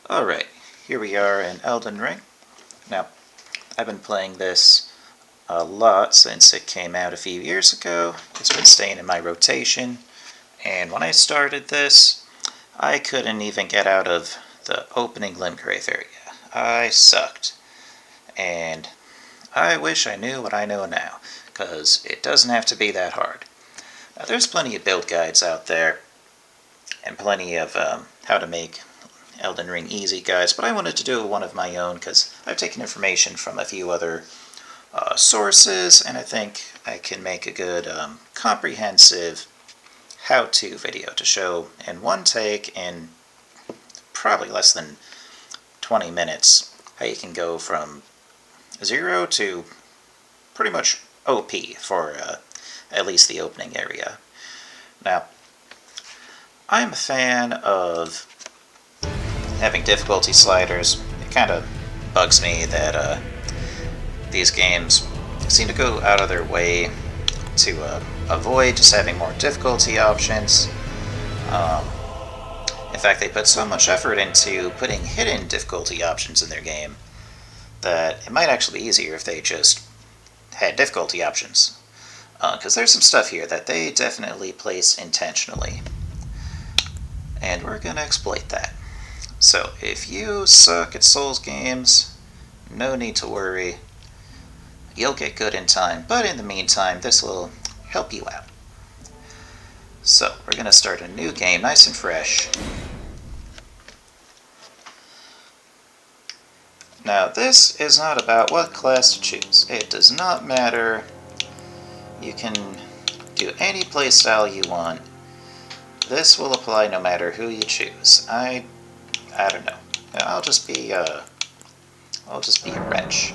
Alright, here we are in Elden Ring. Now, I've been playing this a lot since it came out a few years ago. It's been staying in my rotation, and when I started this, I couldn't even get out of the opening Limgrave area. I sucked. And I wish I knew what I know now, because it doesn't have to be that hard. Now, there's plenty of build guides out there, and plenty of how to make Elden Ring easy guys, but I wanted to do one of my own because I've taken information from a few other sources, and I think I can make a good comprehensive how-to video to show in one take in probably less than 20 minutes how you can go from 0 to pretty much OP for at least the opening area. Now, I'm a fan of having difficulty sliders. It kind of bugs me that these games seem to go out of their way to avoid just having more difficulty options. In fact, they put so much effort into putting hidden difficulty options in their game that it might actually be easier if they just had difficulty options. Because there's some stuff here that they definitely place intentionally. And we're going to exploit that. So, if you suck at Souls games, no need to worry. You'll get good in time, but in the meantime, this will help you out. So, we're going to start a new game, nice and fresh. Now, this is not about what class to choose. It does not matter. You can do any playstyle you want. This will apply no matter who you choose. I don't know. I'll just be a wretch.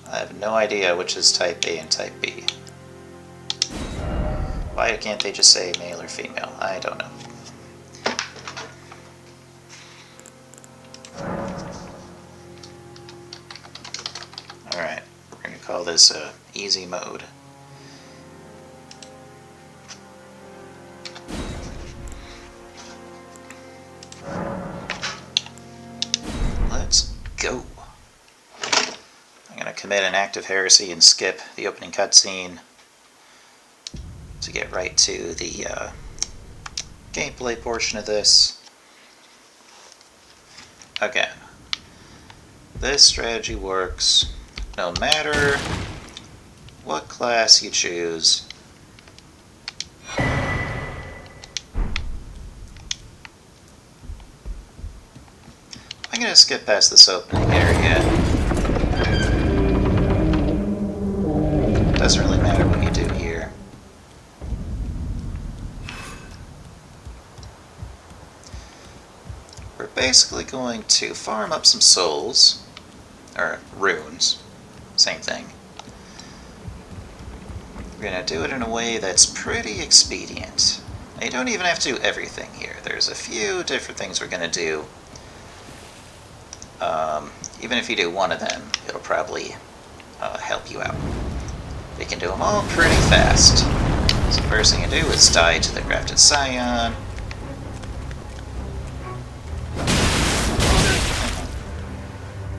I have no idea which is type A and type B. Why can't they just say male or female? I don't know. Alright, we're going to call this easy mode. Go. I'm going to commit an act of heresy and skip the opening cutscene to get right to the gameplay portion of this. Again, this strategy works no matter what class you choose. I'm going to skip past this opening area. Doesn't really matter what you do here. We're basically going to farm up some souls, or runes, same thing. We're going to do it in a way that's pretty expedient. Now, you don't even have to do everything here. There's a few different things we're going to do. Even if you do one of them, it'll probably help you out. You can do them all pretty fast. So the first thing you do is die to the crafted scion.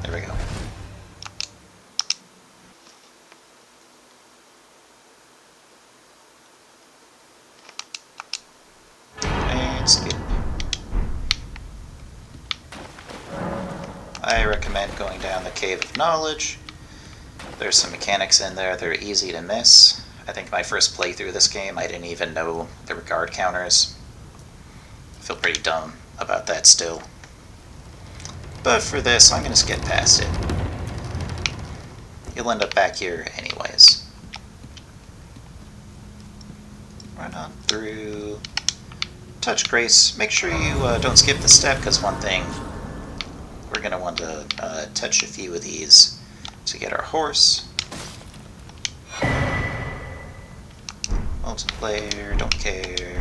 There we go. And skip. I recommend going down the Cave of Knowledge. There's some mechanics in there that are easy to miss. I think my first playthrough of this game, I didn't even know there were guard counters. I feel pretty dumb about that still. But for this, I'm going to skip past it. You'll end up back here anyways. Run on through. Touch Grace. Make sure you don't skip the step, because one thing we're going to want to touch a few of these to get our horse. Multiplayer, don't care.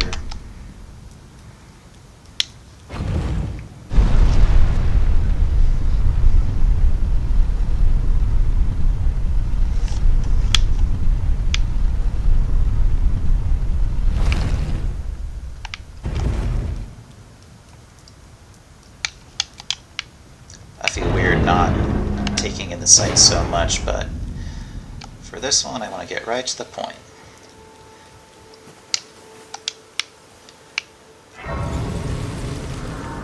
I'm not taking in the sights so much, but for this one I want to get right to the point.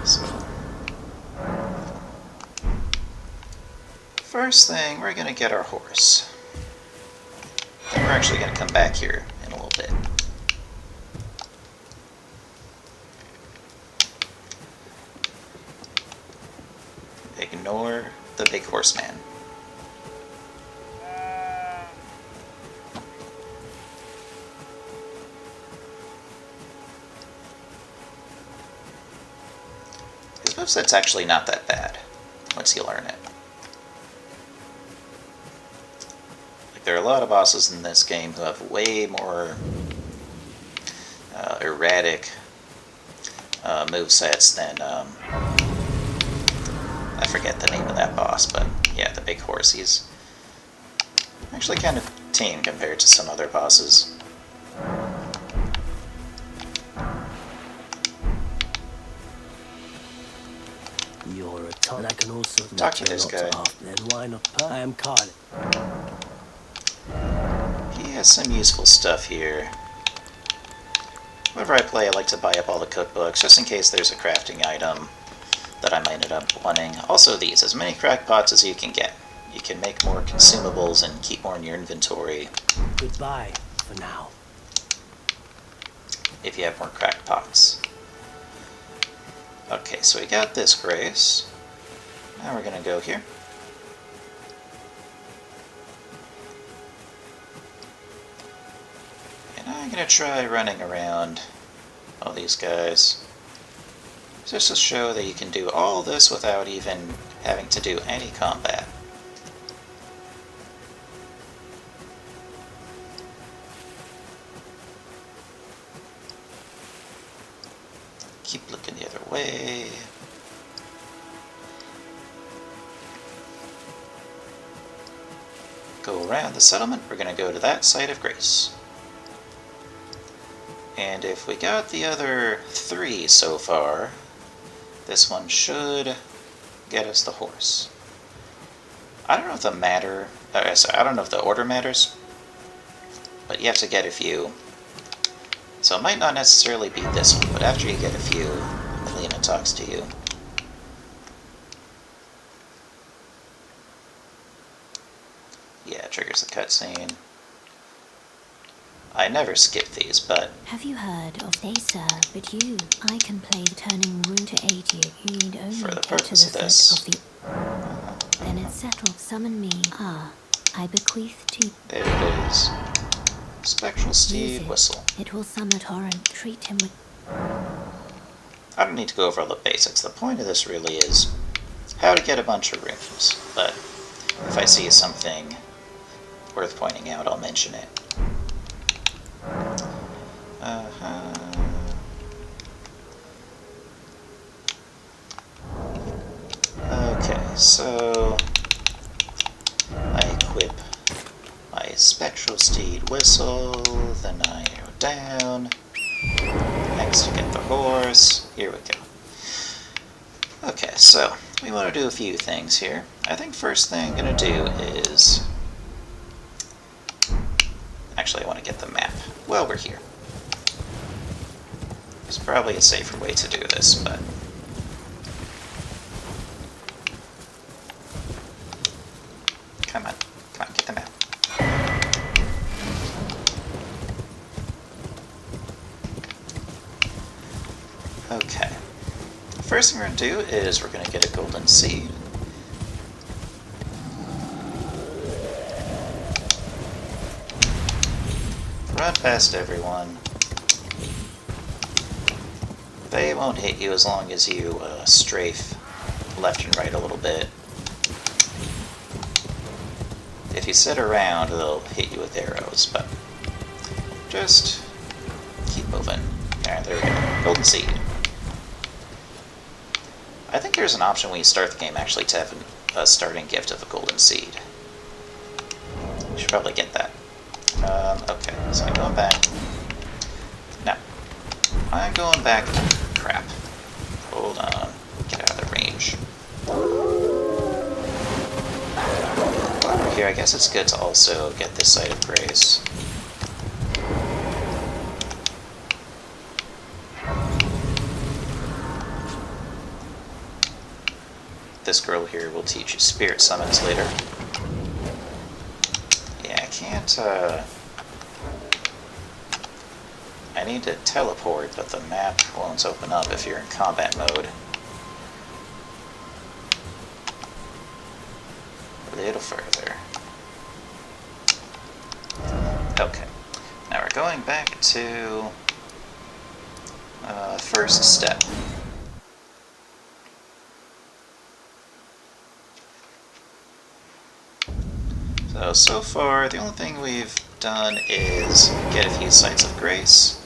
So, first thing, we're going to get our horse. Then we're actually going to come back here in a little bit. Ignore the big horseman. His moveset's actually not that bad once you learn it. Like, there are a lot of bosses in this game who have way more erratic movesets than I forget the name of that boss, but yeah, the big horse. He's actually kind of tame compared to some other bosses. You're a ton. I can also talk to this guy. Then why not? I am Caelid. He has some useful stuff here. Whenever I play, I like to buy up all the cookbooks, just in case there's a crafting item that I might end up wanting. Also these, as many crackpots as you can get. You can make more consumables and keep more in your inventory. Goodbye for now. If you have more crackpots. Okay, so we got this grace. Now we're gonna go here. And I'm gonna try running around all these guys. Just to show that you can do all this without even having to do any combat. Keep looking the other way. Go around the settlement. We're going to go to that site of grace. And if we got the other 3 so far, this one should get us the horse. I don't know if I don't know if the order matters, but you have to get a few. So it might not necessarily be this one, but after you get a few, Melina talks to you. Yeah, it triggers the cutscene. I never skip these, but... Have you heard of they, sir? But you, I can play the turning rune to aid you. You need only For the get to purpose the of this. foot of the... Then it's settled. Summon me. Ah, I bequeath to... There it is. Spectral Steed Use Whistle. It will summon Torrent. Treat him with... I don't need to go over all the basics. The point of this really is how to get a bunch of runes. But if I see something worth pointing out, I'll mention it. Okay, so I equip my Spectral Steed Whistle, then I arrow down. Next to get the horse. Here we go. Okay, so we want to do a few things here. I think first thing I'm going to do is... Actually, I want to get the map while we're here. There's probably a safer way to do this, but... Come on, get the map. Okay. First thing we're going to do is we're going to get a golden seed. Run past everyone. They won't hit you as long as you strafe left and right a little bit. If you sit around, they'll hit you with arrows, but just keep moving. Alright, there we go. Golden seed. I think there's an option when you start the game actually to have a starting gift of a golden seed. You should probably get that. Okay, so I'm going back. No. I'm going back. Crap. Hold on. Get out of the range. here, I guess it's good to also get this site of grace. This girl here will teach you spirit summons later. Yeah, I can't, I need to teleport, but the map won't open up if you're in combat mode. A little further. Okay. Now we're going back to first step. So far, the only thing we've done is get a few sites of grace,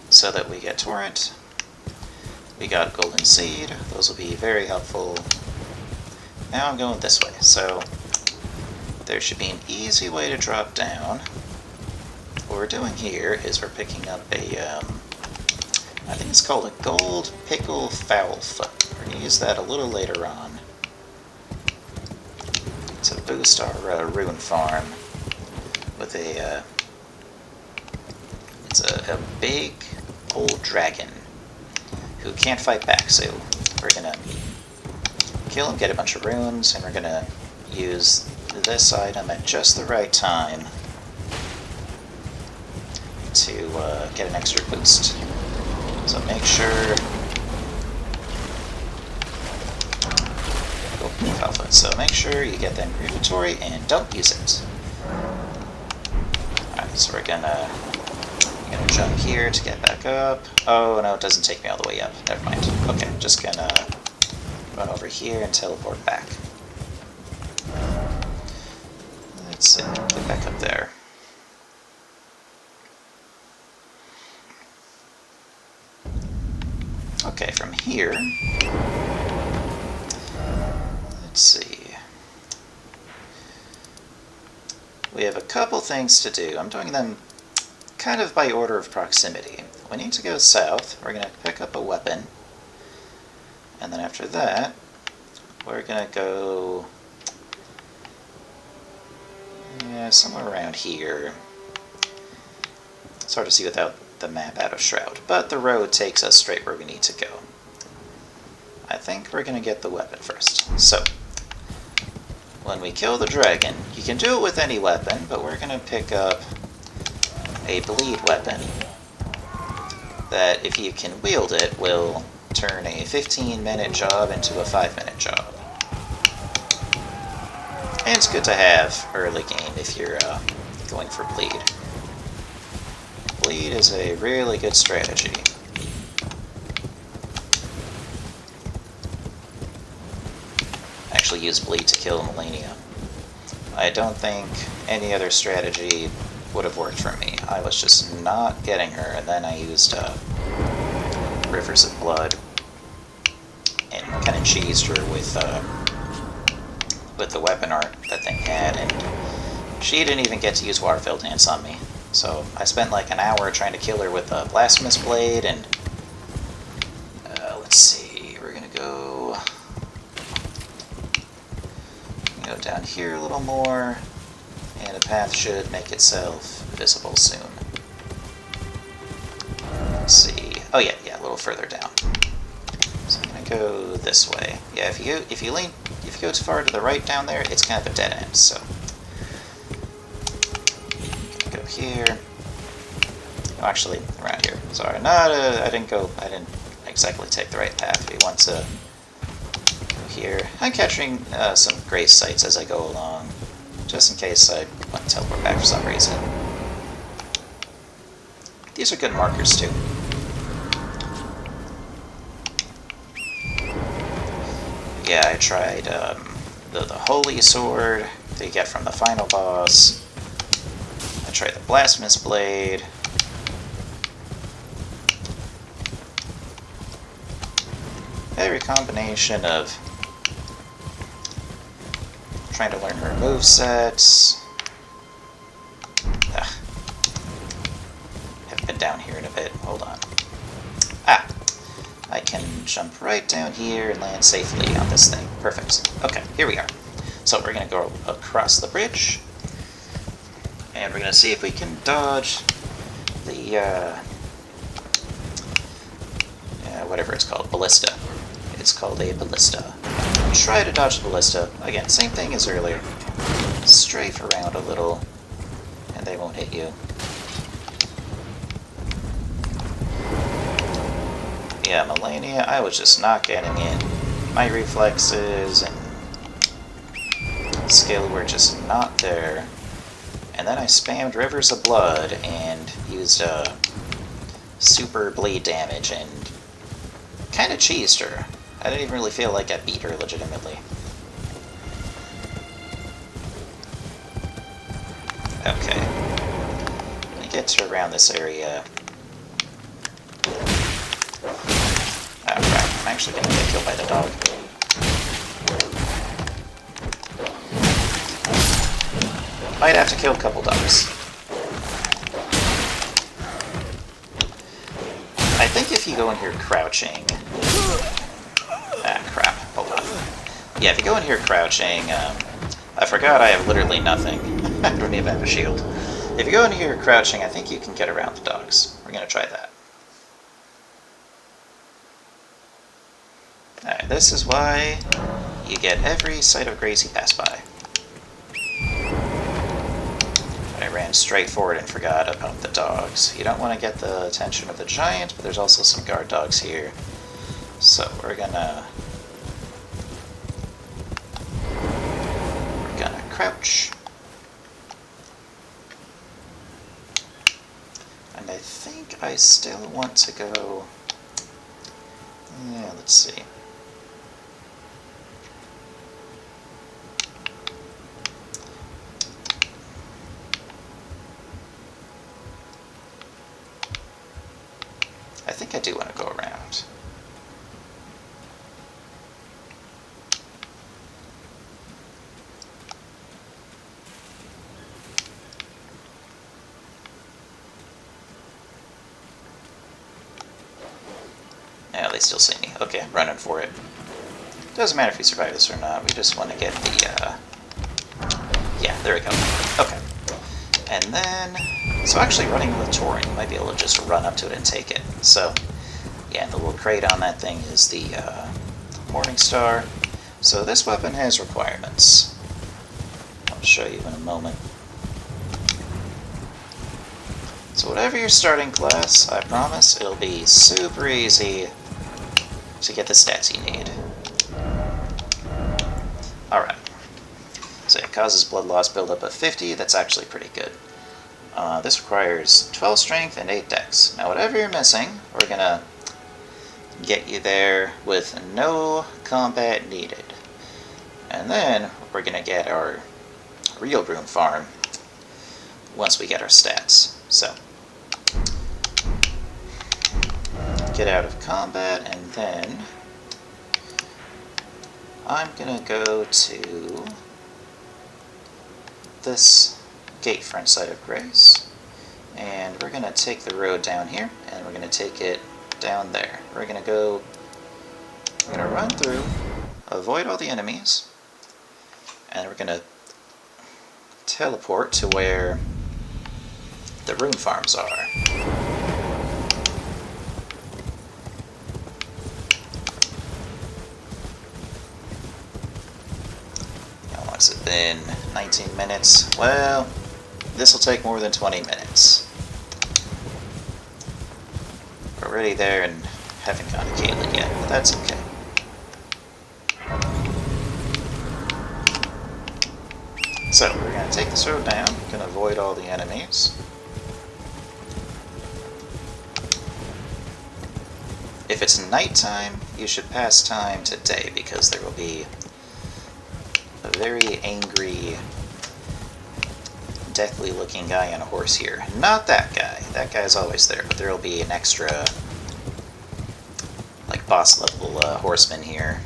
so that we get Torrent. We got Golden Seed, those will be very helpful. Now I'm going this way, so there should be an easy way to drop down. What we're doing here is we're picking up a, I think it's called a gold pickle fowl foot. We're going to use that a little later on to boost our rune farm with a, it's a big old dragon who can't fight back, so we're going to kill him, get a bunch of runes, and we're going to use this item at just the right time to get an extra boost. So make sure... Alpha. So make sure you get that in your inventory and don't use it. Alright, so we're gonna jump here to get back up. Oh no, it doesn't take me all the way up. Never mind. Okay, just gonna run over here and teleport back. Let's see, get back up there. Okay, from here, let's see. We have a couple things to do. I'm doing them kind of by order of proximity. We need to go south. We're going to pick up a weapon. And then after that, we're going to go... yeah, somewhere around here. It's hard to see without the map out of Shroud. But the road takes us straight where we need to go. I think we're going to get the weapon first. So, when we kill the dragon, you can do it with any weapon, but we're going to pick up a bleed weapon that, if you can wield it, will turn a 15-minute job into a 5-minute job. And it's good to have early game if you're going for bleed. Bleed is a really good strategy. I actually used bleed to kill Melina. I don't think any other strategy would have worked for me. I was just not getting her, and then I used Rivers of Blood and kind of cheesed her with the weapon art that thing had, and she didn't even get to use Waterfield Dance on me. So I spent like an hour trying to kill her with a Blasphemous Blade, and let's see, we're gonna go down here a little more, and the path should make itself visible soon. Let's see. Oh yeah, a little further down. So I'm gonna go this way. Yeah, if you go too far to the right down there, it's kind of a dead end. So go here. Oh, actually, around here. Sorry, I didn't exactly take the right path. We want to go here. I'm capturing some grace sites as I go along, just in case I want to teleport back for some reason. These are good markers too. Yeah, I tried the Holy Sword that you get from the final boss. I tried the Blasphemous Blade. Every combination of trying to learn her movesets. Haven't been down here in a bit. Hold on. Ah! I can jump right down here and land safely on this thing. Perfect. Okay, here we are. So we're going to go across the bridge, and we're going to see if we can dodge the, whatever it's called, ballista. It's called a ballista. Try to dodge the ballista. Again, same thing as earlier. Strafe around a little, and they won't hit you. Yeah, Melina, I was just not getting in. My reflexes and skill were just not there. And then I spammed Rivers of Blood and used super bleed damage and kind of cheesed her. I didn't even really feel like I beat her legitimately. Okay. When I get to around this area... Oh crap, I'm actually gonna get killed by the dog. Might have to kill a couple dogs. I think if you go in here crouching... Ah, crap. Hold on. Yeah, if you go in here crouching... I forgot I have literally nothing. I don't even have a shield. If you go in here crouching, I think you can get around the dogs. We're gonna try that. Alright, this is why you get every site of grace you pass by. I ran straight forward and forgot about the dogs. You don't want to get the attention of the giant, but there's also some guard dogs here. So we're gonna crouch. And I think I still want to go... Yeah, let's see. I think I do want to go around. Yeah, they still see me. Okay, I'm running for it. Doesn't matter if we survive this or not, we just want to get the, yeah, there we go. Okay. And then... So actually running with Torrent, you might be able to just run up to it and take it. So, yeah, the little crate on that thing is the Morning Star. So this weapon has requirements. I'll show you in a moment. So whatever your starting class, I promise it'll be super easy to get the stats you need. Alright. So it causes blood loss buildup of 50, that's actually pretty good. This requires 12 strength and 8 dex. Now whatever you're missing, we're gonna get you there with no combat needed. And then we're gonna get our real rune farm once we get our stats. So, get out of combat, and then I'm gonna go to this gatefront site of grace, and we're gonna take the road down here, and we're gonna take it down there. We're gonna run through, avoid all the enemies, and we're gonna teleport to where the rune farms are. How long's it been? 19 minutes? Well, this will take more than 20 minutes. We're already there and haven't gone to Caelid yet, but that's okay. So, we're going to take this road down, we can avoid all the enemies. If it's nighttime, you should pass time to day, because there will be a very angry, deathly looking guy on a horse here. Not that guy. That guy's always there, but there will be an extra, like, boss level horseman here.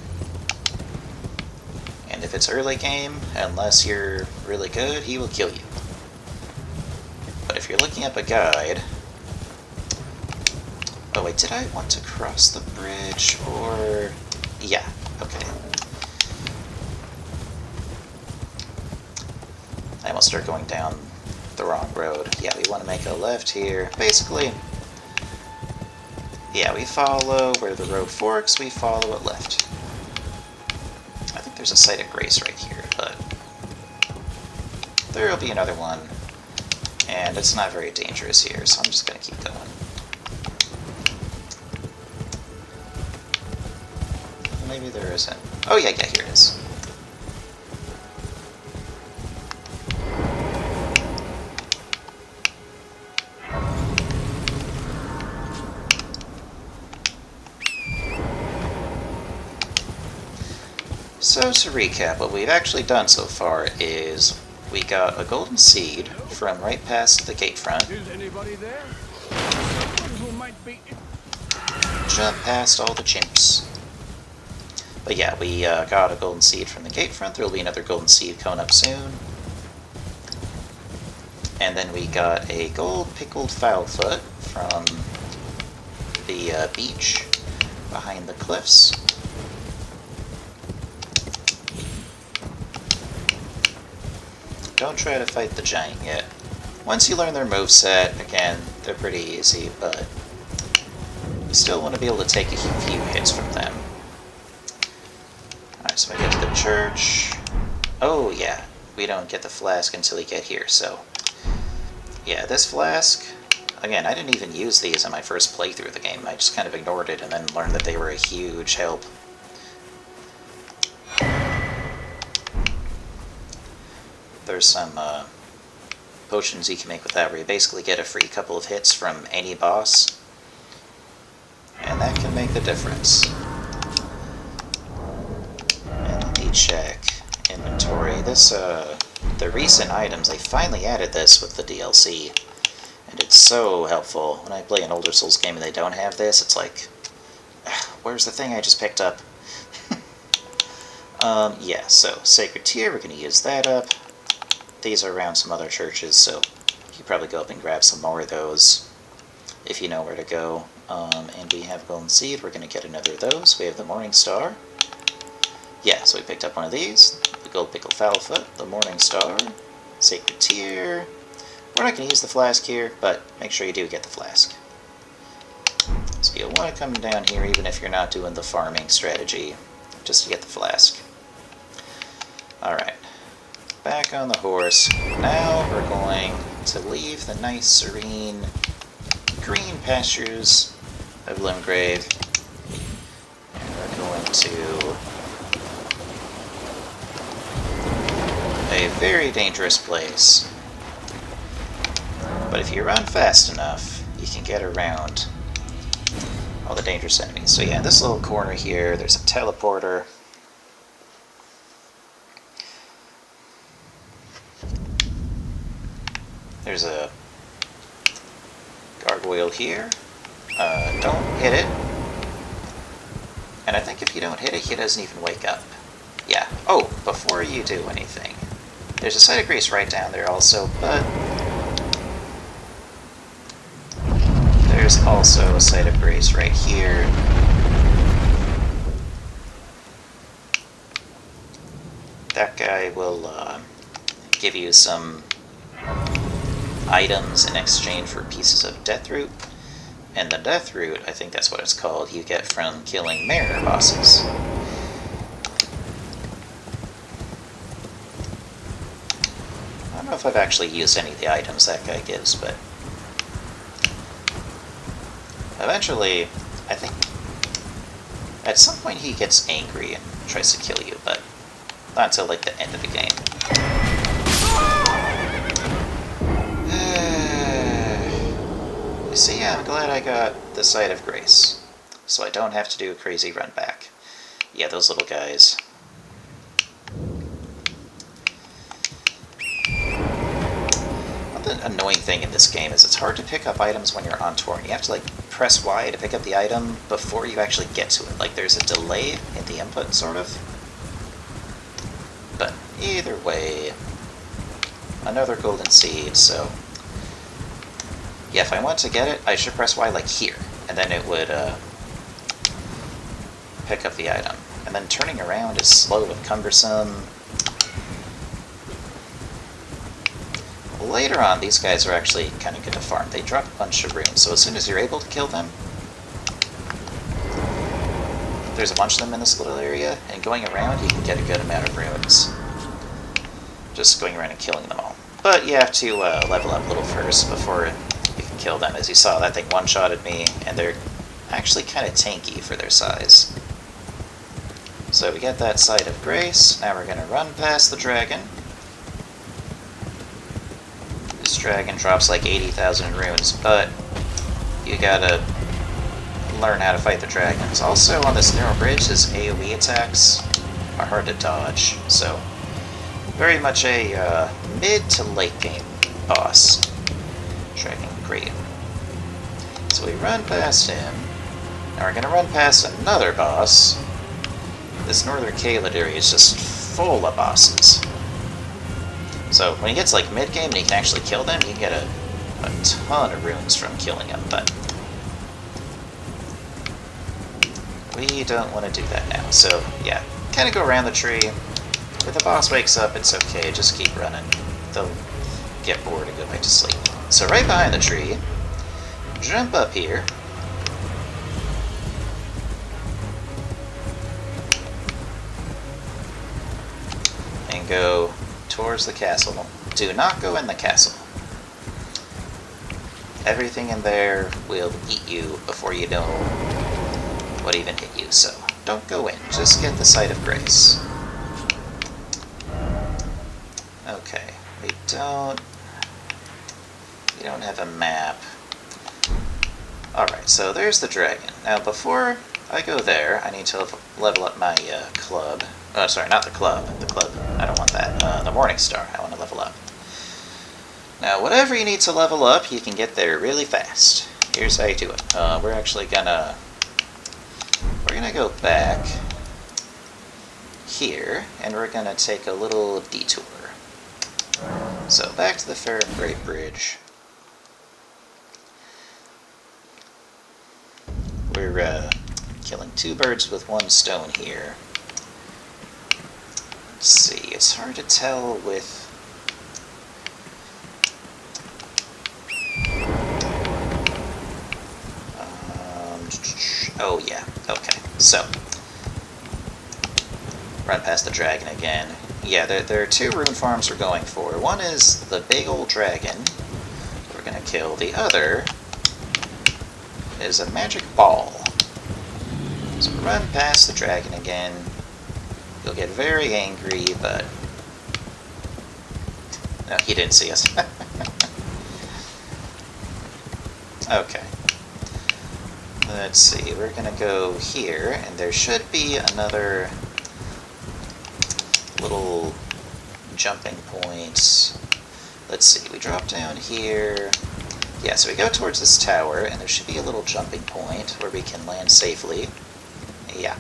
And if it's early game, unless you're really good, he will kill you. But if you're looking up a guide... Oh wait, did I want to cross the bridge, or... Yeah, okay. start going down the wrong road. Yeah, we want to make a left here. Basically, yeah, we follow where the road forks, we follow it left. I think there's a site of grace right here, but there'll be another one, and it's not very dangerous here, so I'm just going to keep going. Maybe there isn't. Oh yeah, here it is. So to recap, what we've actually done so far is we got a golden seed from right past the gatefront. Is anybody there? Someone who might be... Jump past all the chimps. But yeah, we got a golden seed from the gatefront. There will be another golden seed coming up soon. And then we got a gold pickled fowl foot from the beach behind the cliffs. Don't try to fight the giant yet. Once you learn their moveset, again, they're pretty easy, but you still want to be able to take a few hits from them. Alright, so I get to the church. Oh yeah, we don't get the flask until we get here, so... Yeah, this flask... Again, I didn't even use these in my first playthrough of the game. I just kind of ignored it and then learned that they were a huge help. There's some potions you can make with that where you basically get a free couple of hits from any boss. And that can make the difference. And let me check inventory. This, the recent items, they finally added this with the DLC. And it's so helpful. When I play an older Souls game and they don't have this, it's like, where's the thing I just picked up? Yeah, so Sacred Tear, we're going to use that up. These are around some other churches, so you can probably go up and grab some more of those if you know where to go. And we have Golden Seed, we're going to get another of those. We have the Morning Star. Yeah, so we picked up one of these. The Gold Pickled Fowl-foot, the Morning Star, Sacred Tear. We're not going to use the flask here, but make sure you do get the flask. So you'll want to come down here even if you're not doing the farming strategy, just to get the flask. Alright. Back on the horse. Now we're going to leave the nice, serene, green pastures of Limgrave. And we're going to a very dangerous place. But if you run fast enough, you can get around all the dangerous enemies. So yeah, in this little corner here, there's a teleporter. There's a gargoyle here. Don't hit it. And I think if you don't hit it, he doesn't even wake up. Yeah. Oh, before you do anything, there's a site of grace right down there also, but there's also a site of grace right here. That guy will give you some items in exchange for pieces of death root. And the death root, I think that's what it's called, you get from killing mariner bosses. I don't know if I've actually used any of the items that guy gives, but eventually, I think at some point he gets angry and tries to kill you, but not until like the end of the game. See, I'm glad I got the Site of Grace, so I don't have to do a crazy run back. Yeah, those little guys. The annoying thing in this game is it's hard to pick up items when you're on Torrent. You have to like press Y to pick up the item before you actually get to it. Like there's a delay in the input, sort of. But either way, another golden seed, so yeah, if I want to get it, I should press Y like here, and then it would pick up the item. And then turning around is slow and cumbersome. later on, these guys are actually kind of good to farm. They drop a bunch of runes, so as soon as you're able to kill them, there's a bunch of them in this little area, and going around, you can get a good amount of runes. Just going around and killing them all. But you have to level up a little first before you can kill them. As you saw, that thing one-shotted me, and they're actually kind of tanky for their size. So we get that Site of Grace. Now we're going to run past the dragon. This dragon drops like 80,000 runes, but you gotta learn how to fight the dragons. Also, on this narrow bridge, his AoE attacks are hard to dodge, so very much a mid to late game boss. Dragon great. So we run past him. Now we're going to run past another boss. This northern Caelid area is just full of bosses. So when he gets like mid-game and you can actually kill them, you can get a ton of runes from killing them, but we don't want to do that now. So yeah, kind of go around the tree. If the boss wakes up, it's okay, just keep running. They'll get bored and go back to sleep. So right behind the tree, jump up here. And go towards the castle. Do not go in the castle. Everything in there will eat you before you know what even hit you, so don't go in. Just get the Site of Grace. Okay, we don't have a map. Alright, so there's the dragon. Now before I go there, I need to level up my club. Oh, sorry, not the club. The club, I don't want that. The Morning Star, I want to level up. Now, whatever you need to level up, you can get there really fast. Here's how you do it. We're actually gonna go back here, and we're gonna take a little detour. So, back to the Fair and Great Bridge. We're killing two birds with one stone here. Let's see, it's hard to tell with... oh yeah, okay, so run past the dragon again. Yeah, there are two rune farms we're going for. One is the big old dragon we're gonna kill. The other is a magic ball. So run past the dragon again. You'll get very angry, but... no, he didn't see us. Okay. Let's see, we're gonna go here, and there should be another little jumping point. Let's see, we drop down here. Yeah, so we go towards this tower, and there should be a little jumping point where we can land safely. Yeah.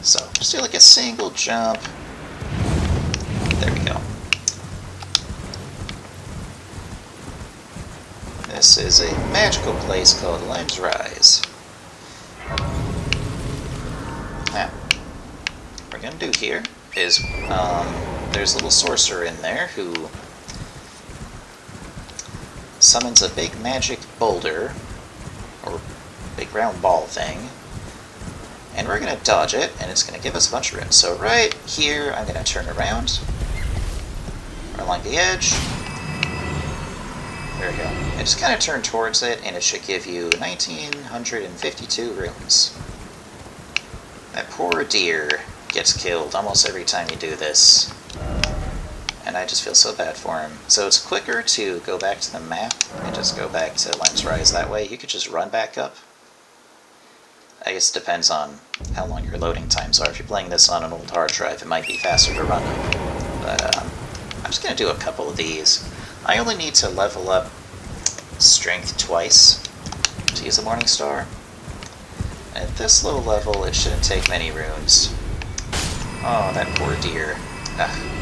So, just do like a single jump. There we go. This is a magical place called Lenne's Rise. Now, what we're going to do here is, there's a little sorcerer in there who summons a big magic boulder, or big round ball thing, and we're going to dodge it, and it's going to give us a bunch of runes. So right here, I'm going to turn around, along the edge. There we go. And just kind of turn towards it, and it should give you 1,952 runes. That poor deer gets killed almost every time you do this. And I just feel so bad for him. So it's quicker to go back to the map and just go back to Lenne's Rise that way. You could just run back up. I guess it depends on how long your loading times are. If you're playing this on an old hard drive, it might be faster to run up. But I'm just going to do a couple of these. I only need to level up strength twice to use the Morning Star. At this low level, it shouldn't take many runes. Oh, that poor deer. Ugh.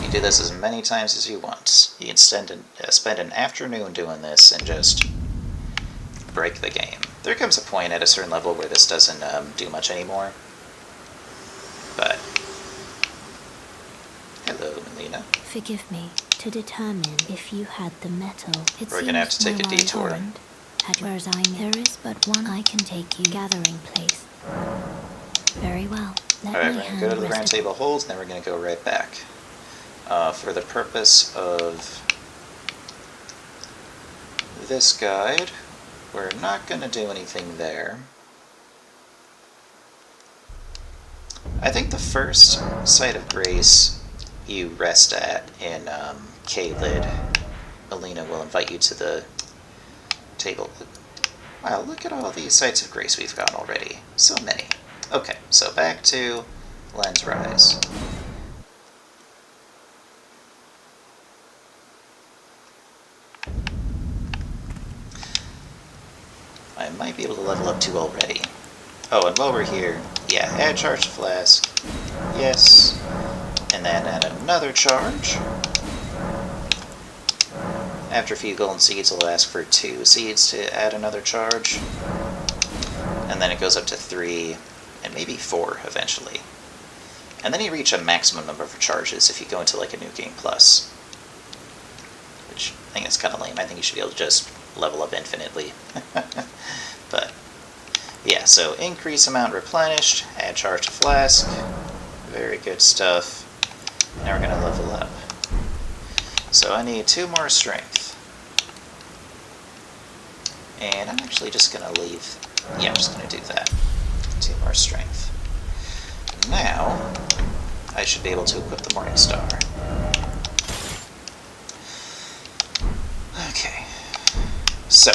You do this as many times as you want. You can spend an afternoon doing this and just break the game. There comes a point at a certain level where this doesn't do much anymore. But hello, Melina. Forgive me, to determine if you had the metal. We're gonna have to take a detour. Whereas there is but one I can take you gathering place. Very well. Alright, we're gonna go to the round table holds, and then we're gonna go right back. For the purpose of this guide, we're not gonna do anything there. I think the first site of grace you rest at in Caelid, Melina will invite you to the table. Wow, look at all these sites of grace we've got already. So many. Okay, so back to Lenne's Rise. I might be able to level up 2 already. Oh, and while we're here, yeah, add charge to flask. Yes. And then add another charge. After a few golden seeds, it'll ask for 2 seeds to add another charge. And then it goes up to 3, and maybe 4 eventually. And then you reach a maximum number of charges if you go into like a New Game Plus. Which I think is kind of lame. I think you should be able to just level up infinitely. But yeah, so increase amount replenished, add charge to flask. Very good stuff. Now we're going to level up. So I need 2 more strength. And I'm actually just going to leave. Yeah, I'm just going to do that. 2 more strength. Now, I should be able to equip the Morning Star. Okay. So,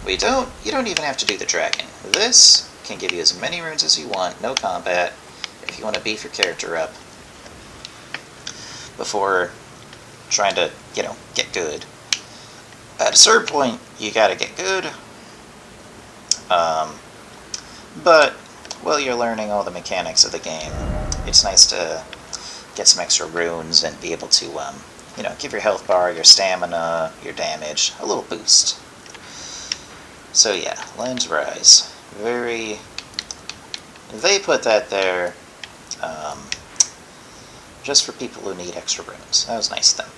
you don't even have to do the dragon. This can give you as many runes as you want, no combat, if you want to beef your character up before trying to, get good. At a certain point, you gotta get good. But while you're learning all the mechanics of the game, it's nice to get some extra runes and be able to, give your health bar, your stamina, your damage a little boost. So yeah, Lenne's Rise. They put that there just for people who need extra runes. That was nice of them.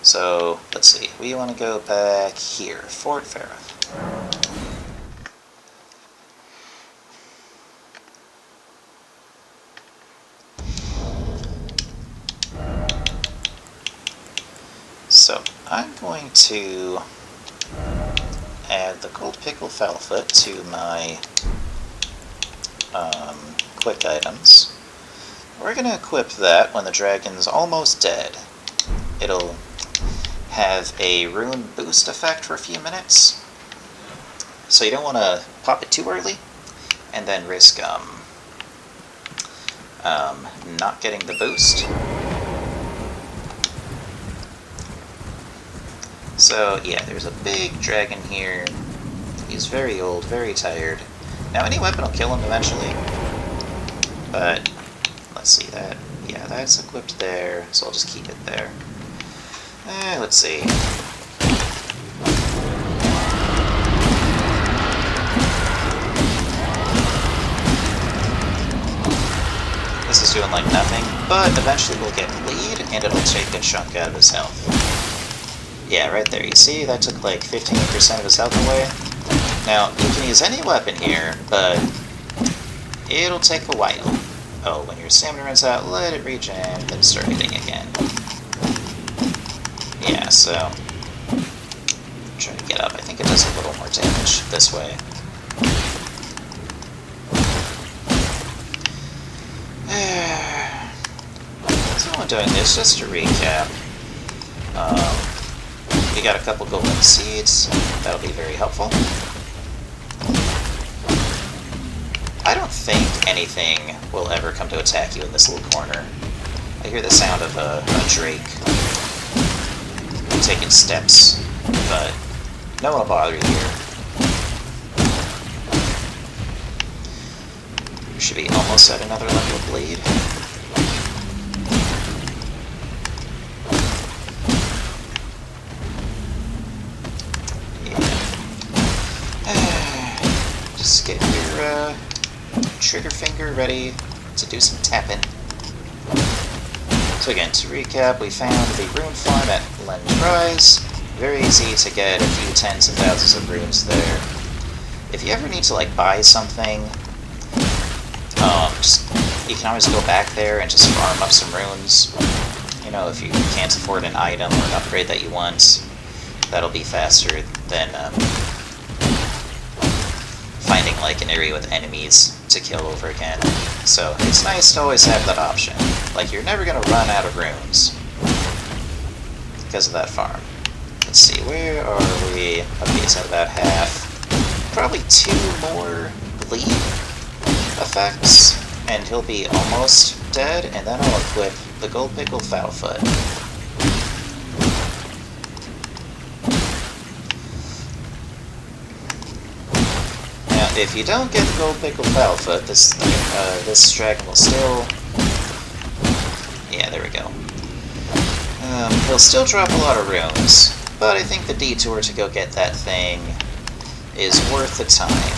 So, let's see. We want to go back here. Fort Faroth. So, I'm going to add the gold pickled fowl-foot to my quick items. We're going to equip that when the dragon's almost dead. It'll have a rune boost effect for a few minutes. So you don't want to pop it too early and then risk not getting the boost. So yeah, there's a big dragon here. He's very old, very tired. Now any weapon will kill him eventually. But let's see that. Yeah, that's equipped there, so I'll just keep it there. Let's see. This is doing like nothing, but eventually we'll get bleed, and it'll take a chunk out of his health. Yeah, right there. You see, that took like 15% of his health away. Now, you can use any weapon here, but it'll take a while. Oh, when your stamina runs out, let it regen, then start hitting again. Yeah, so try to get up. I think it does a little more damage this way. So while I'm doing this, just to recap, we got a couple golden seeds. That'll be very helpful. I don't think anything will ever come to attack you in this little corner. I hear the sound of a drake taking steps, but no one will bother you here. We should be almost at another level of bleed. Yeah. Just get your trigger finger ready to do some tapping. So again, to recap, we found the rune farm at Lenne's Rise. Very easy to get a few tens of thousands of runes there. If you ever need to like buy something, you can always go back there and just farm up some runes. You know, if you can't afford an item or an upgrade that you want, that'll be faster than finding like an area with enemies to kill over again. So it's nice to always have that option. Like, you're never gonna run out of runes because of that farm. Let's see, where are we? Okay, it's at about half. Probably 2 more bleed effects, and he'll be almost dead, and then I'll equip the gold pickled fowl foot. Now, if you don't get the gold pickled fowl foot, this dragon will still... Yeah, there we go. He'll still drop a lot of runes, but I think the detour to go get that thing is worth the time.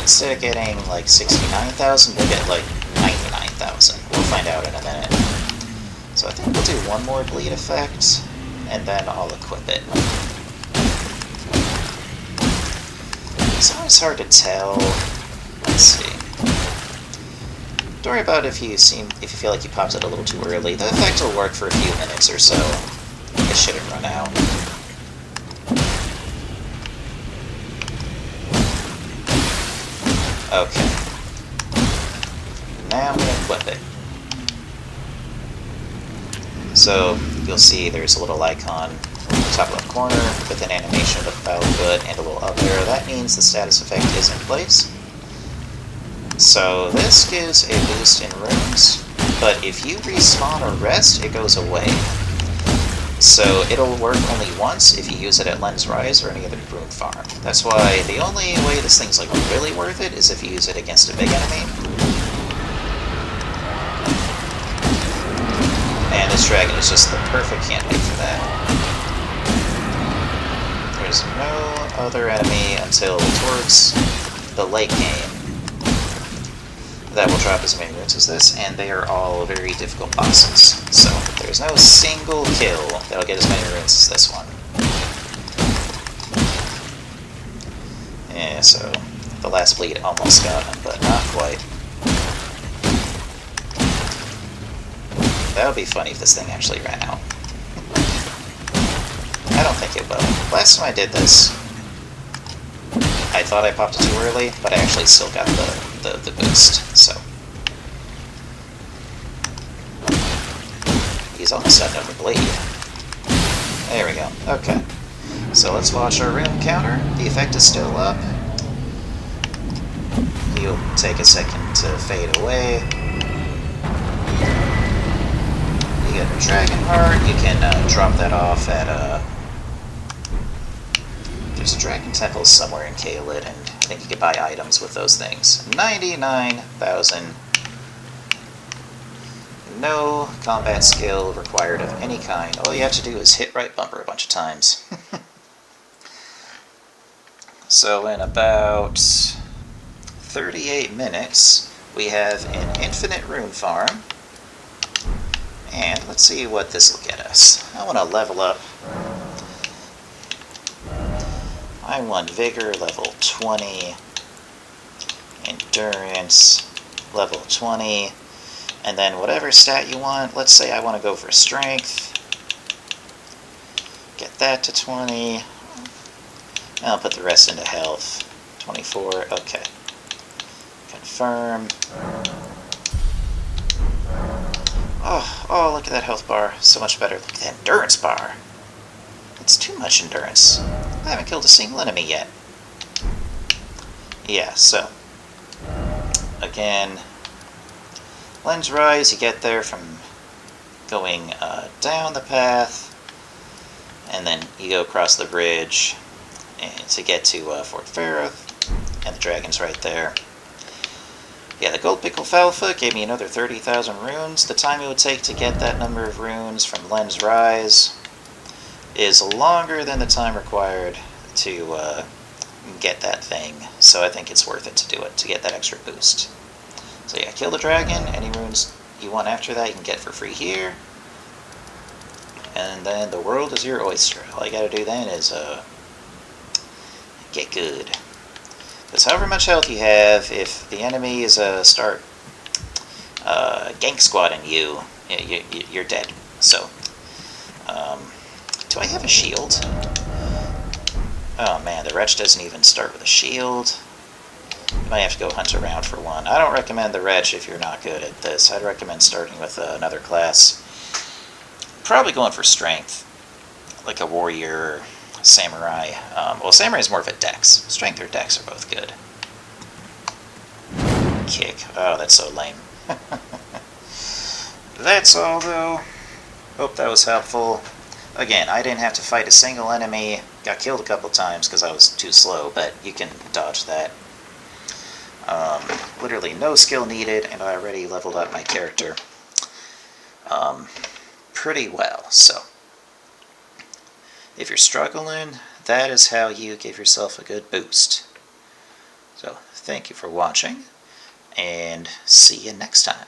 Instead of getting like 69,000, we'll get like 99,000. We'll find out in a minute. So I think we'll do one more bleed effect, and then I'll equip it. It's always hard to tell. Let's see. Don't worry about if you feel like you popped it a little too early. The effect will work for a few minutes or so. It shouldn't run out. Okay. Now I'm going to equip it. So, you'll see there's a little icon in the top left corner with an animation of the fowl foot and a little up arrow. That means the status effect is in place. So, this gives a boost in runes, but if you respawn or rest, it goes away. So it'll work only once if you use it at Lenne's Rise or any other rune farm. That's why the only way this thing's like really worth it is if you use it against a big enemy. And this dragon is just the perfect candidate for that. There's no other enemy until towards the late game that will drop as many runes as this, and they are all very difficult bosses. So there's no single kill that'll get as many runes as this one. Yeah, so the last bleed almost got him, but not quite. That would be funny if this thing actually ran out. I don't think it will. Last time I did this, I thought I popped it too early, but I actually still got the boost, so. He's almost got another bleed. There we go. Okay. So let's watch our rune counter. The effect is still up. He'll take a second to fade away. You get a dragon heart. You can drop that off at there's a dragon temple somewhere in Caelid, and I think you can buy items with those things. 99,000. No combat skill required of any kind. All you have to do is hit right bumper a bunch of times. So in about 38 minutes, we have an infinite rune farm. And let's see what this will get us. I want to level up. I want Vigor, level 20. Endurance, level 20. And then whatever stat you want, let's say I want to go for Strength. Get that to 20. I'll put the rest into Health. 24, okay. Confirm. Oh, look at that health bar. So much better. Look at that endurance bar. It's too much endurance. I haven't killed a single enemy yet. Yeah, so. Again, Lenne's Rise, you get there from going down the path, and then you go across the bridge and to get to Fort Faroth, and the dragon's right there. Yeah, the gold pickled fowl foot gave me another 30,000 runes. The time it would take to get that number of runes from Lenne's Rise is longer than the time required to get that thing, so I think it's worth it to do it, to get that extra boost. So yeah, kill the dragon. Any runes you want after that you can get for free here. and then the world is your oyster. All you gotta do then is get good. Because however much health you have, if the enemy is start gank squatting you, you're dead. So, do I have a shield? Oh man, the wretch doesn't even start with a shield. You might have to go hunt around for one. I don't recommend the wretch if you're not good at this. I'd recommend starting with another class. Probably going for strength, like a warrior, samurai. Well, samurai is more of a dex. Strength or dex are both good. Kick. Oh, that's so lame. That's all, though. Hope that was helpful. Again, I didn't have to fight a single enemy. Got killed a couple times because I was too slow, but you can dodge that. Literally no skill needed, and I already leveled up my character pretty well. So, if you're struggling, that is how you give yourself a good boost. So, thank you for watching, and see you next time.